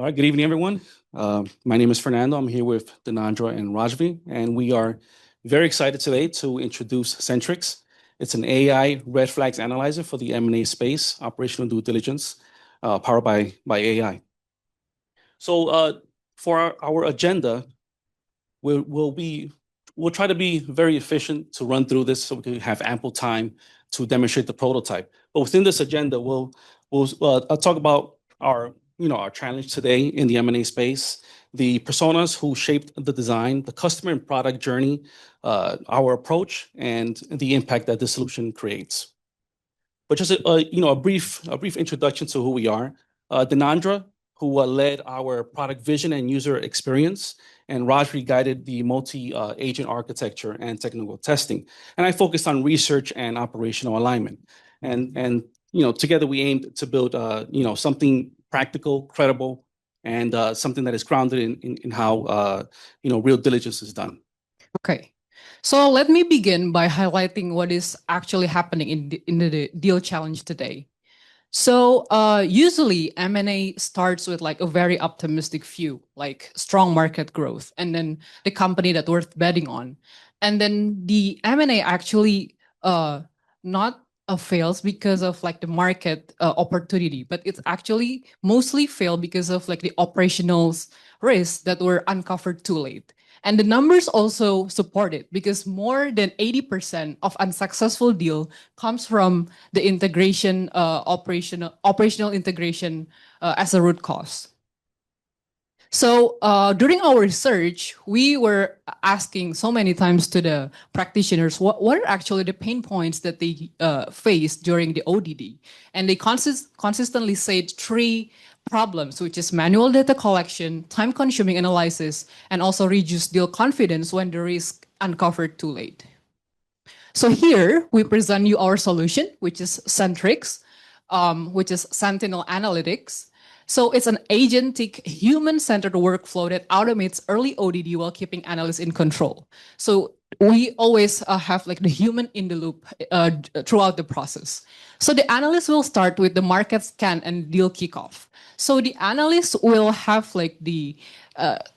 All right, good evening, everyone. My name is Fernando. I'm here with Dhanandra and Rajvi, and we are very excited today to introduce Centrix. It's an AI red flags analyzer for the M&A space, operational due diligence, powered by AI. So for our agenda, we'll try to be very efficient to run through this so we can have ample time to demonstrate the prototype. But within this agenda, we'll talk about our challenge today in the M&A space, the personas who shaped the design, the customer and product journey, our approach, and the impact that this solution creates. But just a brief introduction to who we are. Dhanandra, who led our product vision and user experience, and Rajvi guided the multi-agent architecture and technical testing. And I focused on research and operational alignment. And together we aimed to build something practical, credible, and something that is grounded in how real diligence is done. Okay. So let me begin by highlighting what is actually happening in the deal challenge today. So usually M&A starts with like a very optimistic view, like strong market growth, and then the company that worth betting on. And then the M&A actually not fails because of like the market opportunity, but it's actually mostly failed because of like the operational risks that were uncovered too late. And the numbers also support it because more than 80% of unsuccessful deal comes from the integration, operational integration as a root cause. So during our research, we were asking so many times to the practitioners, what are actually the pain points that they face during the ODD? And they consistently said three problems, which is manual data collection, time-consuming analysis, and also reduced deal confidence when the risk uncovered too late. So here we present you our solution, which is Centrix, which is Sentinel Analytics. So it's an agentic, human-centered workflow that automates early ODD while keeping analysts in control. So we always have like the human in the loop throughout the process. So the analyst will start with the market scan and deal kickoff. So the analyst will have like the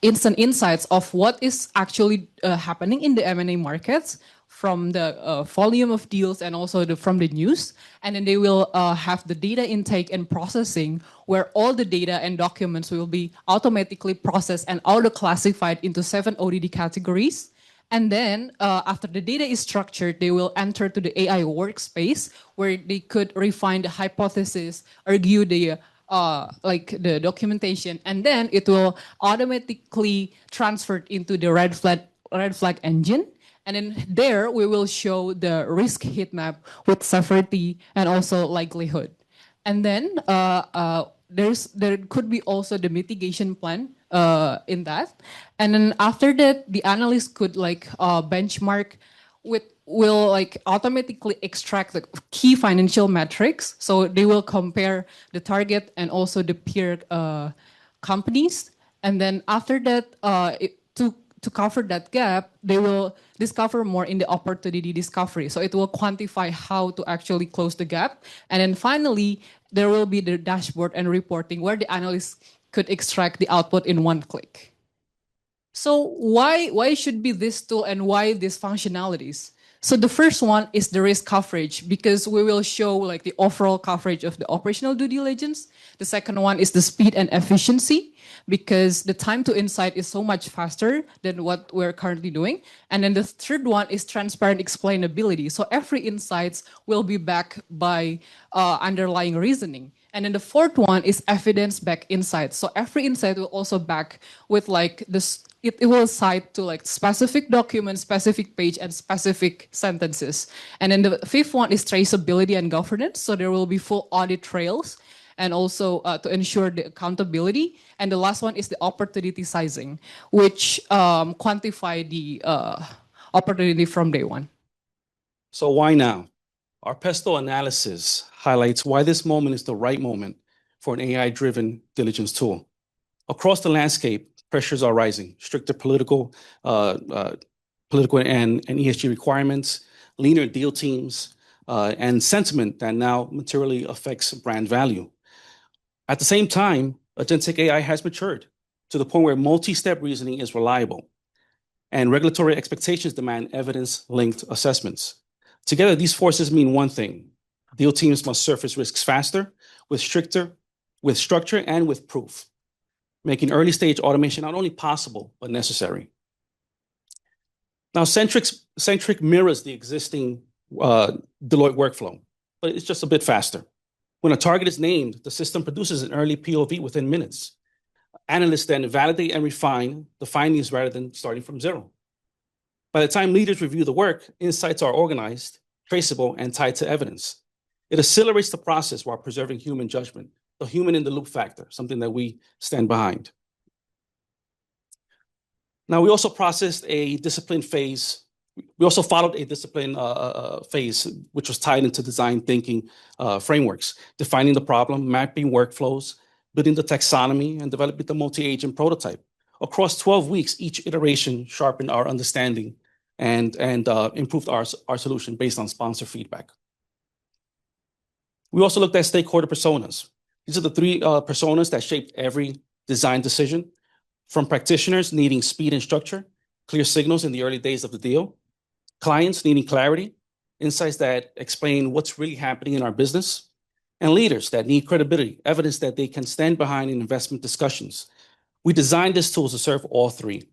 instant insights of what is actually happening in the M&A markets from the volume of deals and also from the news. And then they will have the data intake and processing where all the data and documents will be automatically processed and auto-classified into 7 ODD categories. And then after the data is structured, they will enter to the AI workspace where they could refine the hypothesis, argue the the documentation, and then it will automatically transfer into the red flag engine. And then there we will show the risk heat map with severity and also likelihood. And then there could be also the mitigation plan in that. And then after that, the analyst could like benchmark will like automatically extract the key financial metrics. So they will compare the target and also the peer companies. And then after that, to cover that gap, they will discover more in the opportunity discovery. So it will quantify how to actually close the gap. And then finally, there will be the dashboard and reporting where the analysts could extract the output in one click. So why should be this tool and why these functionalities? So the first one is the risk coverage because we will show like the overall coverage of the operational due diligence. The second one is the speed and efficiency because the time to insight is so much faster than what we're currently doing. And then the third one is transparent explainability. So every insights will be backed by underlying reasoning. And then the fourth one is evidence-backed insights. So every insight will also back with like this. It will cite to like specific documents, specific page, and specific sentences. And then the fifth one is traceability and governance. So there will be full audit trails and also to ensure the accountability. And the last one is the opportunity sizing, which quantify the opportunity from day one. So why now? Our Pesto analysis highlights why this moment is the right moment for an AI-driven diligence tool. Across the landscape, pressures are rising, stricter political and ESG requirements, leaner deal teams, and sentiment that now materially affects brand value. At the same time, Agentic AI has matured to the point where multi-step reasoning is reliable, and regulatory expectations demand evidence-linked assessments. Together, these forces mean one thing: deal teams must surface risks faster, with structure, and with proof, making early-stage automation not only possible, but necessary. Now, Centric mirrors the existing Deloitte workflow, but it's just a bit faster. When a target is named, the system produces an early POV within minutes. Analysts then validate and refine the findings rather than starting from zero. By the time leaders review the work, insights are organized, traceable, and tied to evidence. It accelerates the process while preserving human judgment, the human in the loop factor, something that we stand behind. Now, we also processed a discipline phase. We also followed a discipline phase, which was tied into design thinking frameworks, defining the problem, mapping workflows, building the taxonomy, and developing the multi-agent prototype. Across 12 weeks, each iteration sharpened our understanding and improved our solution based on sponsor feedback. We also looked at stakeholder personas. These are the three personas that shaped every design decision, from practitioners needing speed and structure, clear signals in the early days of the deal, clients needing clarity, insights that explain what's really happening in our business, and leaders that need credibility, evidence that they can stand behind in investment discussions. We designed this tool to serve all three.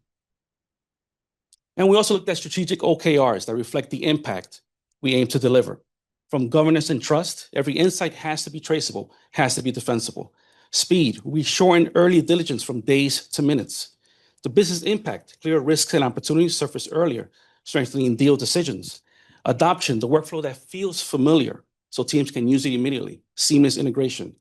And we also looked at strategic OKRs that reflect the impact we aim to deliver. From governance and trust, every insight has to be traceable, has to be defensible. Speed, we shorten early diligence from days to minutes. The business impact, clear risks and opportunities surface earlier, strengthening deal decisions. Adoption, the workflow that feels familiar, so teams can use it immediately, seamless integration.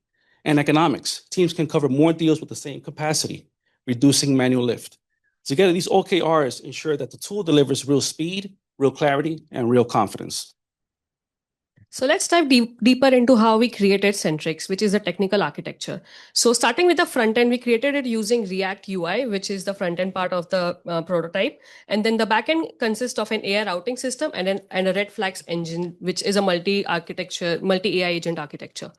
And economics, teams can cover more deals with the same capacity, reducing manual lift. Together, these OKRs ensure that the tool delivers real speed, real clarity, and real confidence. So let's dive deeper into how we created Centrix, which is the technical architecture. So starting with the front end, we created it using React UI, which is the front end part of the prototype. And then the back end consists of an AI routing system and a red flags engine, which is a multi-AI agent architecture.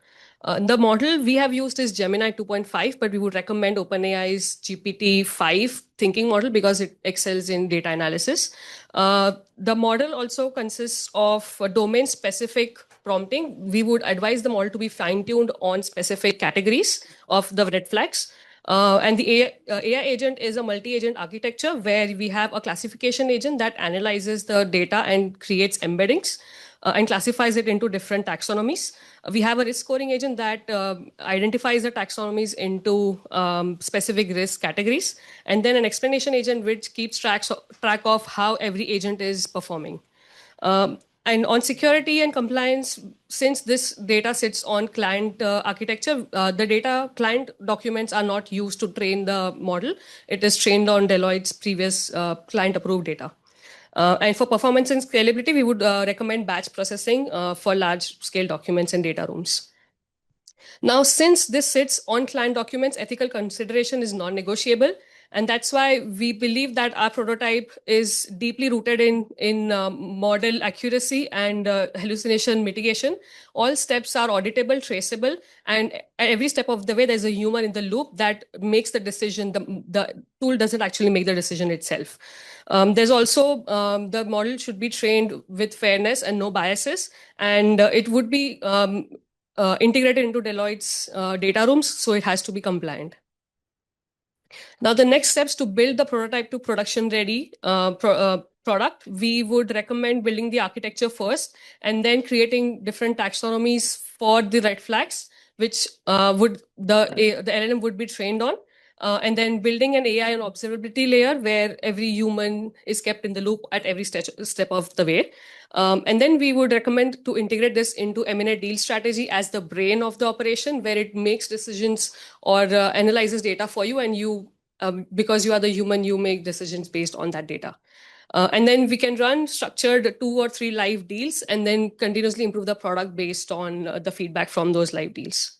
The model we have used is Gemini 2.5, but we would recommend OpenAI's GPT-5 thinking model because it excels in data analysis. The model also consists of domain-specific prompting. We would advise the model to be fine-tuned on specific categories of the red flags. And the AI agent is a multi-agent architecture where we have a classification agent that analyzes the data and creates embeddings and classifies it into different taxonomies. We have a risk scoring agent that identifies the taxonomies into specific risk categories, and then an explanation agent which keeps track of how every agent is performing. And on security and compliance, since this data sits on client architecture, the data client documents are not used to train the model. It is trained on Deloitte's previous client approved data. And for performance and scalability, we would recommend batch processing for large-scale documents and data rooms. Now, since this sits on client documents, ethical consideration is non-negotiable. And that's why we believe that our prototype is deeply rooted in model accuracy and hallucination mitigation. All steps are auditable, traceable, and at every step of the way, there's a human in the loop that makes the decision. The tool doesn't actually make the decision itself. There's also the model should be trained with fairness and no biases, and it would be integrated into Deloitte's data rooms, so it has to be compliant. Now, the next steps to build the prototype to production-ready product, we would recommend building the architecture first and then creating different taxonomies for the red flags, which the LLM would be trained on. And then building an AI and observability layer where every human is kept in the loop at every step of the way. And then we would recommend to integrate this into M&A deal strategy as the brain of the operation, where it makes decisions or analyzes data for you, and you, because you are the human, you make decisions based on that data. And then we can run structured 2 or 3 live deals and then continuously improve the product based on the feedback from those live deals.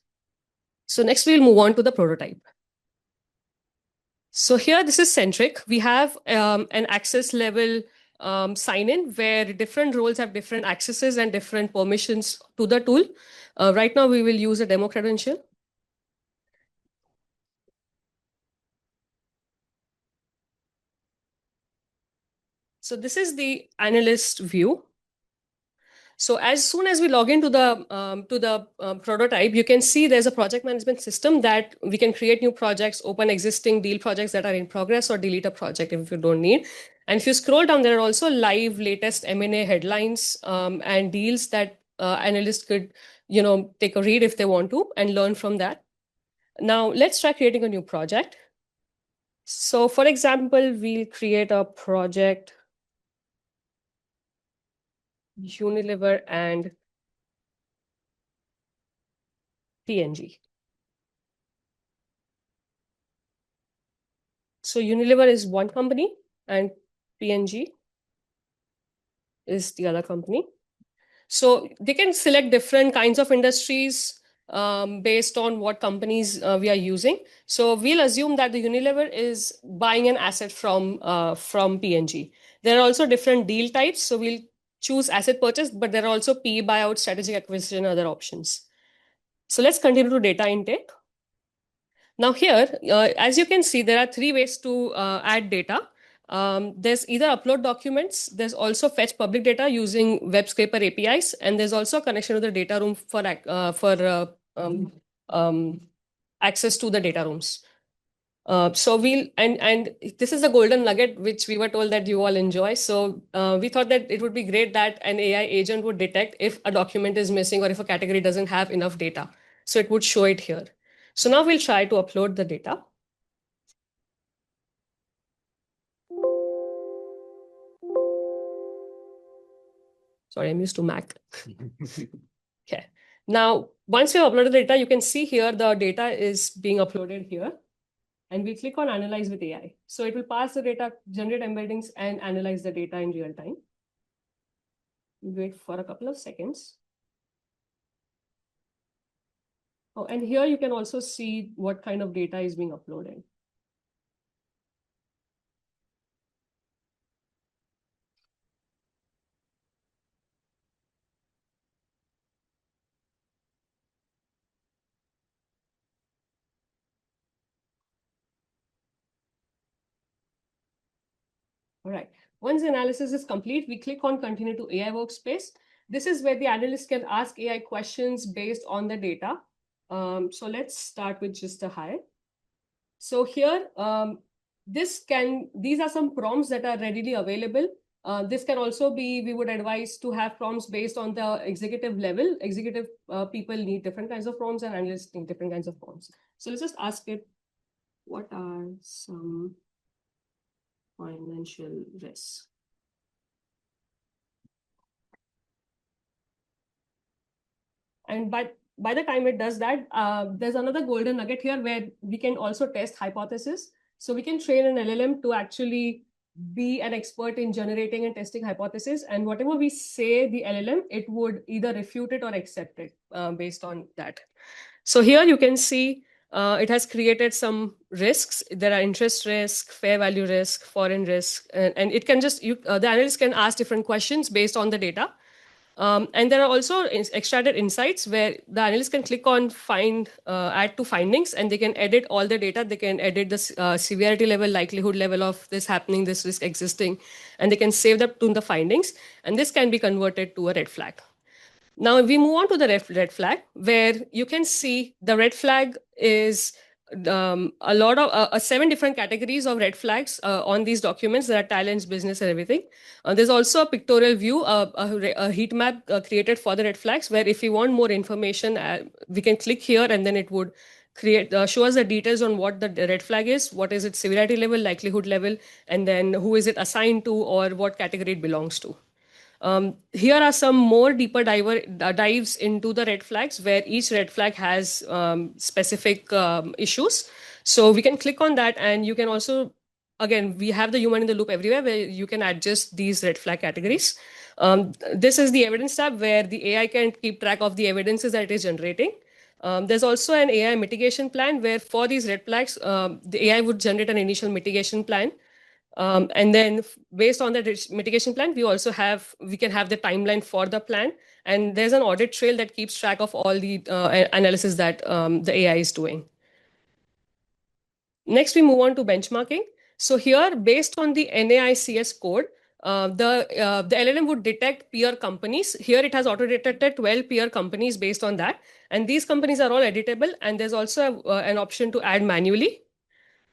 So next we'll move on to the prototype. So here, this is Centric. We have an access level sign-in where different roles have different accesses and different permissions to the tool. Right now, we will use a demo credential. So this is the analyst view. So as soon as we log into the prototype, you can see there's a project management system that we can create new projects, open existing deal projects that are in progress, or delete a project if you don't need. And if you scroll down, there are also live latest M&A headlines and deals that analysts could, take a read if they want to and learn from that. Now let's try creating a new project. So for example, we'll create a project Unilever and PNG. So Unilever is one company and PNG is the other company. So they can select different kinds of industries based on what companies we are using. So we'll assume that the Unilever is buying an asset from PNG. There are also different deal types. So we'll choose asset purchase, but there are also PE buyout, strategic acquisition, other options. So let's continue to data intake. Now here, as you can see, there are three ways to add data. There's either upload documents, there's also fetch public data using web scraper APIs, and there's also a connection to the data room for access to the data rooms. So and this is a golden nugget which we were told that you all enjoy. So we thought that it would be great that an AI agent would detect if a document is missing or if a category doesn't have enough data. So it would show it here. So now we'll try to upload the data. Sorry, I'm used to Mac. Okay. Now, once we have uploaded the data, you can see here the data is being uploaded here. And we click on Analyze with AI. So it will pass the data, generate embeddings, and analyze the data in real time. Wait for a couple of seconds. Oh, and here you can also see what kind of data is being uploaded. All right. Once the analysis is complete, we click on Continue to AI Workspace. This is where the analyst can ask AI questions based on the data. So let's start with just a hi. So here, these are some prompts that are readily available. This can also be, we would advise to have prompts based on the executive level. Executive people need different kinds of prompts and analysts need different kinds of prompts. So let's just ask it, what are some financial risks? And by the time it does that, there's another golden nugget here where we can also test hypothesis. So we can train an LLM to actually be an expert in generating and testing hypotheses. And whatever we say the LLM, it would either refute it or accept it based on that. So here you can see it has created some risks. There are interest risk, fair value risk, foreign risk, and it can just, the analyst can ask different questions based on the data. And there are also extracted insights where the analyst can click on add to findings, and they can edit all the data. They can edit the severity level, likelihood level of this happening, this risk existing, and they can save that to the findings. And this can be converted to a red flag. Now we move on to the red flag, where you can see the red flag is a lot of 7 different categories of red flags on these documents. There are talents, business, and everything. There's also a pictorial view, a heat map created for the red flags, where if we want more information, we can click here and then it would show us the details on what the red flag is, what is its severity level, likelihood level, and then who is it assigned to or what category it belongs to. Here are some more deeper dives into the red flags, where each red flag has specific issues. So we can click on that, and you can also, again, we have the human in the loop everywhere, where you can adjust these red flag categories. This is the evidence tab, where the AI can keep track of the evidences that it is generating. There's also an AI mitigation plan, where for these red flags, the AI would generate an initial mitigation plan. And then based on the mitigation plan, we can have the timeline for the plan. And there's an audit trail that keeps track of all the analysis that the AI is doing. Next, we move on to benchmarking. So here, based on the NAICS code, the LLM would detect peer companies. Here it has auto-detected 12 peer companies based on that. And these companies are all editable. And there's also an option to add manually.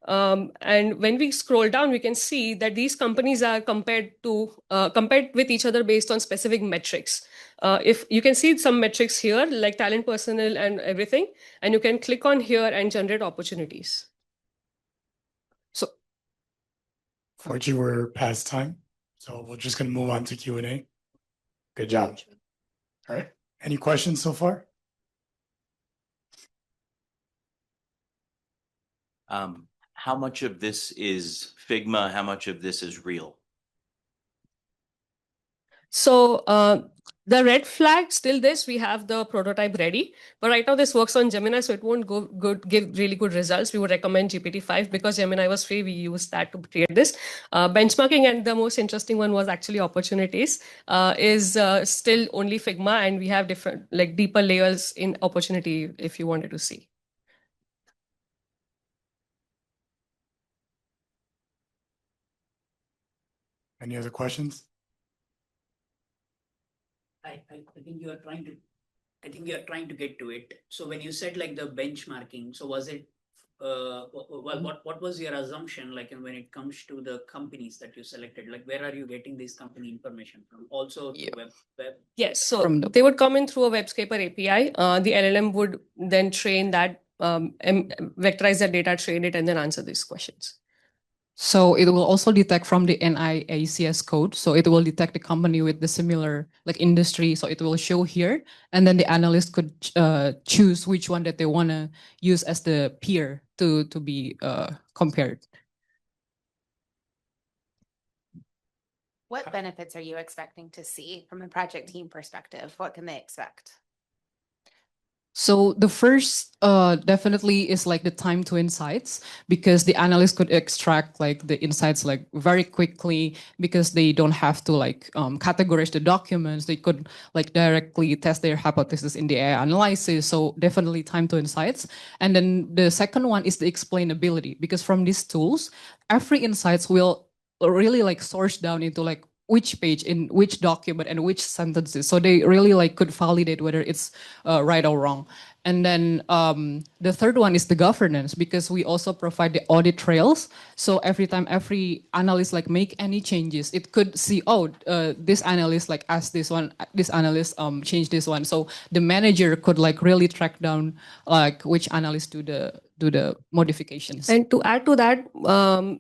And when we scroll down, we can see that these companies are compared with each other based on specific metrics. If you can see some metrics here, like talent, personnel, and everything, and you can click on here and generate opportunities. So, Fortunately, we're past time, so we're just gonna move on to Q&A. Good job. All right. Any questions so far? How much of this is Figma? How much of this is real? So the red flag, still this, we have the prototype ready. But right now this works on Gemini, so it won't give really good results. We would recommend GPT-5 because Gemini was free. We used that to create this. Benchmarking, and the most interesting one was actually opportunities, is still only Figma, and we have different, like deeper layers in opportunity if you wanted to see. Any other questions? I think you are trying to, I think you are trying to get to it. So when you said like the benchmarking, so was it, what was your assumption like when it comes to the companies that you selected? Like where are you getting this company information from? Also Yeah. web? Yes, so From the- they would come in through a WebScaper API. The LLM would then train that, vectorize that data, train it, and then answer these questions. So it will also detect from the NIACS code. So it will detect the company with the similar like industry. So it will show here, and then the analyst could choose which one that they want to use as the peer to be compared. What benefits are you expecting to see from a project team perspective? What can they expect? So the first definitely is like the time to insights, because the analyst could extract like the insights like very quickly, because they don't have to like categorize the documents. They could like directly test their hypothesis in the AI analysis. So definitely time to insights. And then the second one is the explainability, because from these tools, every insights will really like source down into like which page in which document and which sentences. So they really like could validate whether it's right or wrong. And then the third one is the governance, because we also provide the audit trails. So every time every analyst like make any changes, it could see, oh, this analyst like asked this one, this analyst changed this one. So the manager could like really track down like which analyst do the modifications. And to add to that,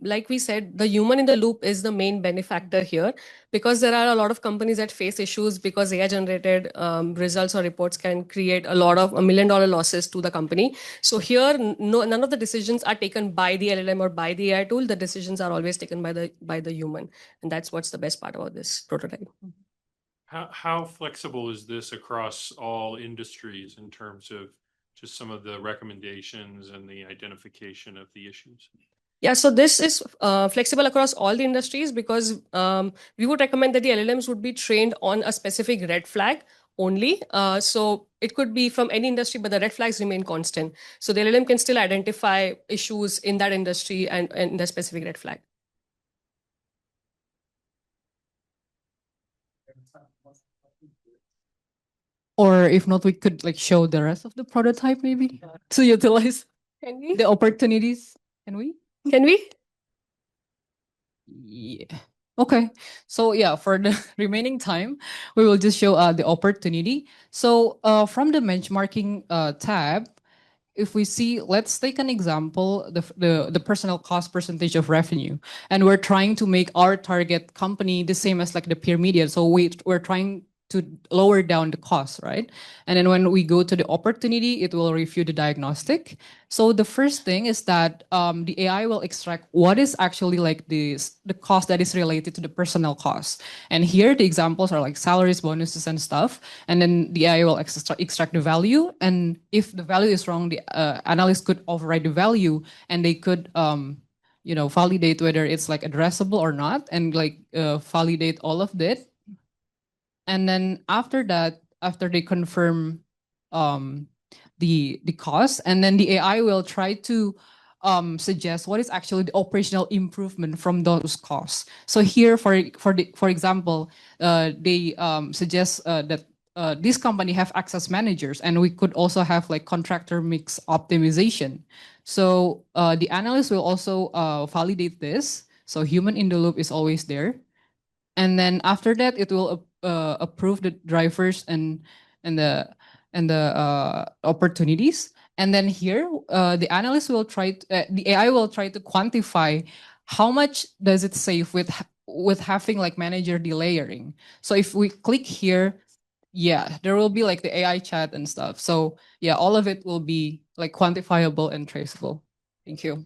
like we said, the human in the loop is the main benefactor here, because there are a lot of companies that face issues because AI generated results or reports can create $1 million losses to the company. So here, none of the decisions are taken by the LLM or by the AI tool. The decisions are always taken by the human, and that's what's the best part about this prototype. How flexible is this across all industries in terms of just some of the recommendations and the identification of the issues? Yeah, so this is flexible across all the industries, because we would recommend that the LLMs would be trained on a specific red flag only. So it could be from any industry, but the red flags remain constant. So the LLM can still identify issues in that industry and the specific red flag. Or if not, we could like show the rest of the prototype maybe to utilize Can we? the opportunities. Can we? Can we? Yeah. Okay. So yeah, for the remaining time, we will just show the opportunity. So from the benchmarking tab, if we see, let's take an example, the personal cost percentage of revenue, and we're trying to make our target company the same as like the peer median. So we're trying to lower down the cost, right? And then when we go to the opportunity, it will review the diagnostic. So the first thing is that the AI will extract what is actually like the cost that is related to the personal cost. And here the examples are like salaries, bonuses, and stuff. And then the AI will extract the value. And if the value is wrong, the analyst could override the value, and they could validate whether it's like addressable or not, and like validate all of that. And then after that, after they confirm the cost, and then the AI will try to suggest what is actually the operational improvement from those costs. So here, for example, they suggest that this company have access managers, and we could also have like contractor mix optimization. So the analyst will also validate this. So human in the loop is always there, and then after that, it will approve the drivers and the opportunities. And then here, the analyst will the AI will try to quantify how much does it save with having like manager delayering. So if we click here, yeah, there will be like the AI chat and stuff. So yeah, all of it will be like quantifiable and traceable. Thank you.